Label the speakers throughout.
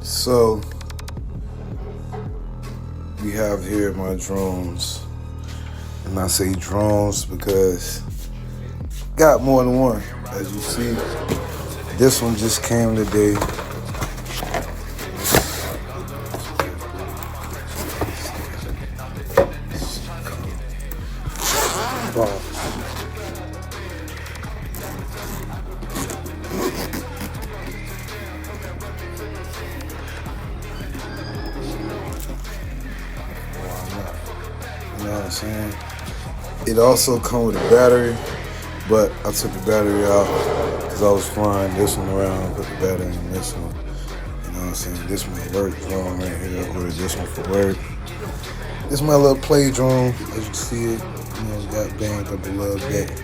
Speaker 1: So we have here my drones, and I say drones because got more than one. As you see, this one just came today. You know what I'm saying? It also comes with a battery, but I took the battery out because I was flying this one around, put the battery in this one. You know what I'm saying? This one work drone right here, or this one for work. This is my little play drone, as you can see it. You know, got banged up a little bit.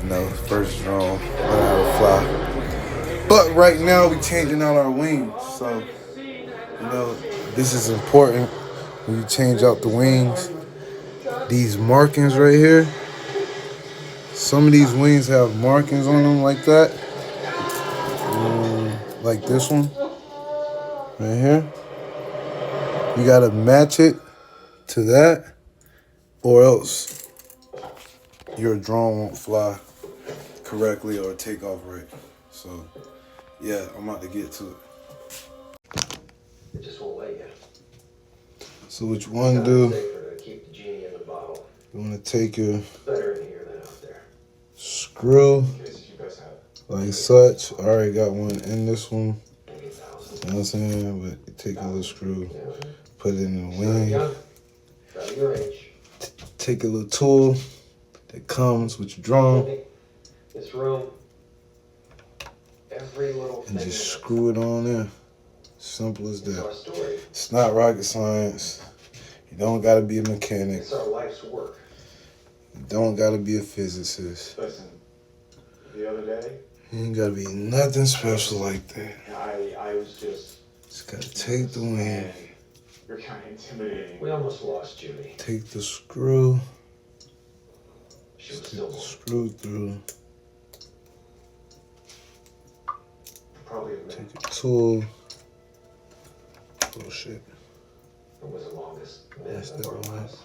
Speaker 1: You know, first drone, learn how to fly. But right now we changing out our wings, so you know this is important when you change out the wings. These markings right here. Some of these wings have markings on them like that. Like this one right here. You gotta match it to that, or else your drone won't fly correctly or take off right. So yeah, I'm about to get to it.
Speaker 2: It just won't let you.
Speaker 1: So what you want to do,
Speaker 2: Safer to keep the genie in the bottle.
Speaker 1: you want to take your
Speaker 2: Better in here than out there.
Speaker 1: screw
Speaker 2: You guys have it.
Speaker 1: like such. I already got one in this one. You know what I'm saying? But you take a little screw, put it in the wing.
Speaker 2: Out of your range.
Speaker 1: Take a little tool that comes with your drone
Speaker 2: This room. Every little
Speaker 1: and
Speaker 2: thing.
Speaker 1: just screw it on there. Simple as
Speaker 2: It's our
Speaker 1: that.
Speaker 2: story.
Speaker 1: It's not rocket science. You don't gotta be a mechanic.
Speaker 2: It's our life's work.
Speaker 1: You don't gotta be a physicist.
Speaker 2: Listen, the other day,
Speaker 1: You ain't gotta be nothing special like that.
Speaker 2: I was just
Speaker 1: Gotta take the wing.
Speaker 2: You're kind of intimidating. We almost lost Judy.
Speaker 1: Take the screw.
Speaker 2: She was
Speaker 1: Stick
Speaker 2: still
Speaker 1: the
Speaker 2: born.
Speaker 1: screw through.
Speaker 2: Probably a
Speaker 1: Take
Speaker 2: minute.
Speaker 1: a tool. Oh shit.
Speaker 2: It was the longest
Speaker 1: That's
Speaker 2: minute
Speaker 1: that
Speaker 2: of our
Speaker 1: one.
Speaker 2: lives.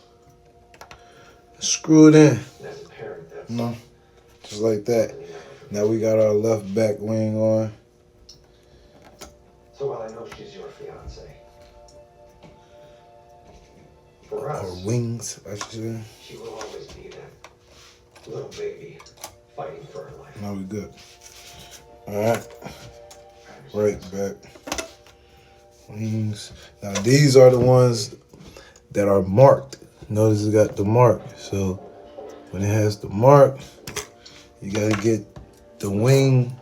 Speaker 1: Screw it in.
Speaker 2: And as a parent, that's
Speaker 1: No. Just like that.
Speaker 2: something you never forget.
Speaker 1: Now we got our left back wing on.
Speaker 2: So while I know she's your fiance, for us,
Speaker 1: Or wings, I should say.
Speaker 2: she will always be that little baby fighting for her life.
Speaker 1: Now we good. Alright. Right back. Wings. Now these are the ones that are marked. Notice it got the mark. So when it has the mark, you gotta get the wing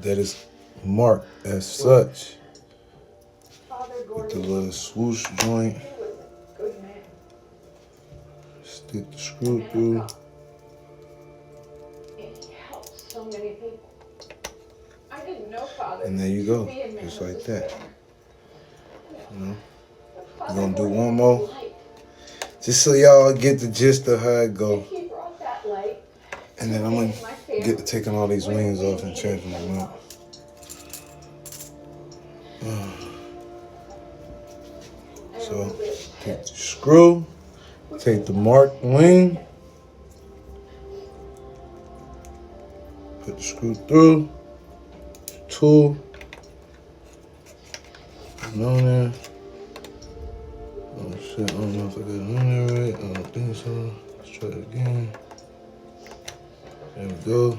Speaker 1: that is marked as such. With the little swoosh joint. Stick the screw through.
Speaker 3: It helps so many people. I didn't know Father.
Speaker 1: And there you go. Just like that. You know? We're gonna do one more. Just so y'all get the gist of how it go. And then I'm gonna get to taking all these wings off and changing them out. So take the screw, take the marked wing, put the screw through, tool, put it on there. Oh shit, I don't know if I got it on there right. I don't think so. Let's try it again. There we go.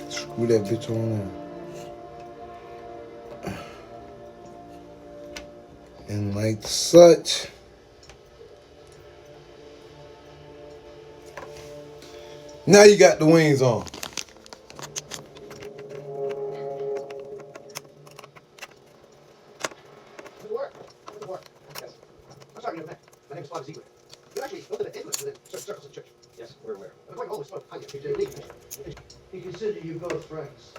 Speaker 1: Screw that bitch on there. And like such. Now you got the wings on.
Speaker 2: Good work. Good work. Yes. I'm sorry, my name is Father Ziegler. You actually go to the influence within circles of the church. Yes, we're aware. I'm going always spoke. We consider you both friends.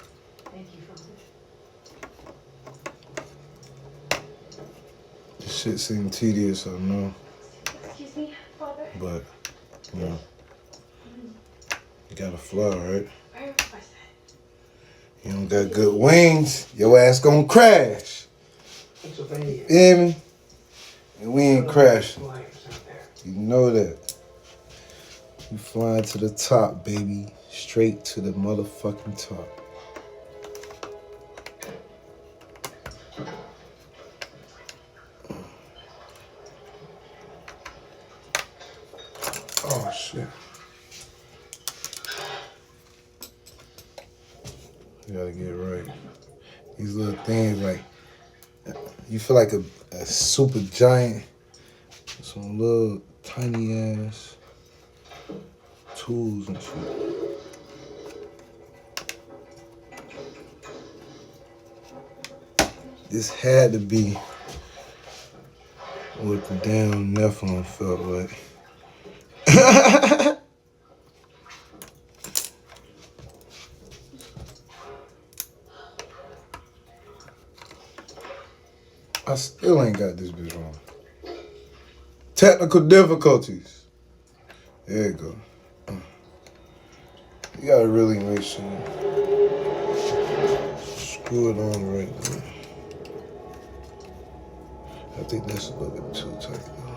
Speaker 3: Thank you, Father.
Speaker 1: This shit seemed tedious, I know.
Speaker 3: Excuse me, Father.
Speaker 1: But, you know, you gotta fly, right?
Speaker 3: Where was I?
Speaker 1: You don't got good wings, your ass gonna crash.
Speaker 2: Pennsylvania.
Speaker 1: Hear me? And we ain't crashing.
Speaker 2: Flyers out there.
Speaker 1: You know that. We flying to the top, baby. Straight to the motherfucking top. Oh, shit. You gotta get right. These little things, like, you feel like a super giant, some little tiny ass tools and shit. This had to be what the damn Nephilim felt like. I still ain't got this bitch wrong. Technical difficulties. There you go. You gotta really make sure you screw it on the right way. I think that's a little bit too tight though.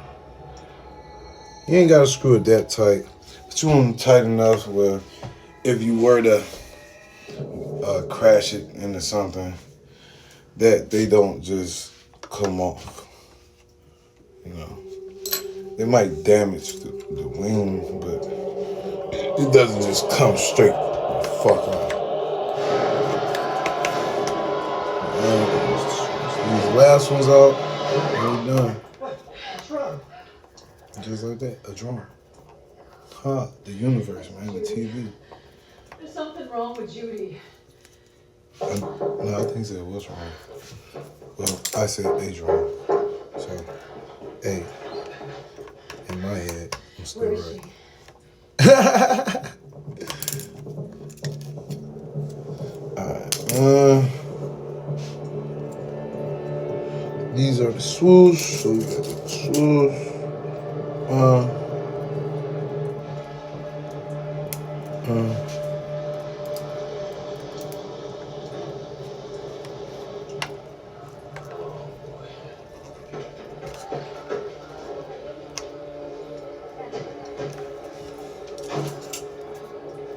Speaker 1: You ain't gotta screw it that tight, but you want it tight enough where if you were to crash it into something, that they don't just come off. You know, they might damage the wing, but it doesn't just come straight the fuck off. These last ones out, and we done.
Speaker 2: What's wrong?
Speaker 1: Just like that, a drone. Huh, the universe, man, the TV.
Speaker 3: There's something wrong with Judy.
Speaker 1: No, I think he said what's wrong. Well, I said a drone. So, A. In my head, I'm still
Speaker 3: Where is
Speaker 1: right. Alright, these are the swoosh, so we got the swoosh.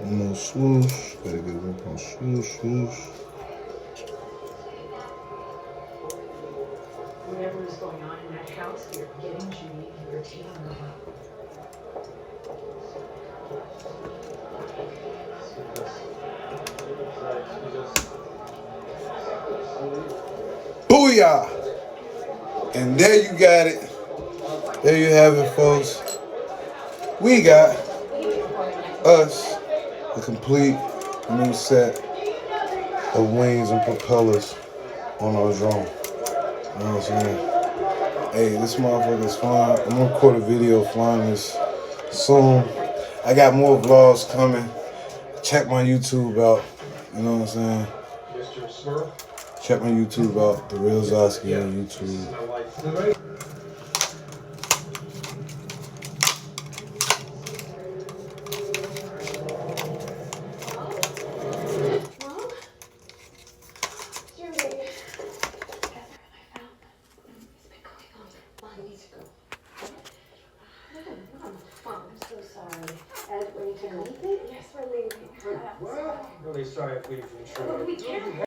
Speaker 1: One more swoosh, gotta get one more swoosh, swoosh.
Speaker 3: Whatever is going on in that house, you're getting Judy and you're taking her home.
Speaker 1: Booyah! And there you got it. There you have it, folks. We got us a complete new set of wings and propellers on our drone. You know what I'm saying? Hey, this motherfucker's flying. I'm gonna record a video flying this soon. I got more vlogs coming. Check my YouTube out. You know what I'm saying?
Speaker 2: Mr. Smurf?
Speaker 1: Check my YouTube out. The Real Zosky on YouTube.
Speaker 2: My wife.
Speaker 3: Mom? Judy. Mom needs to go. Mom, I'm so sorry. Ed, we're leaving. Yes, we're leaving.
Speaker 2: Well, I'm really sorry if we've intruded.
Speaker 3: We can't.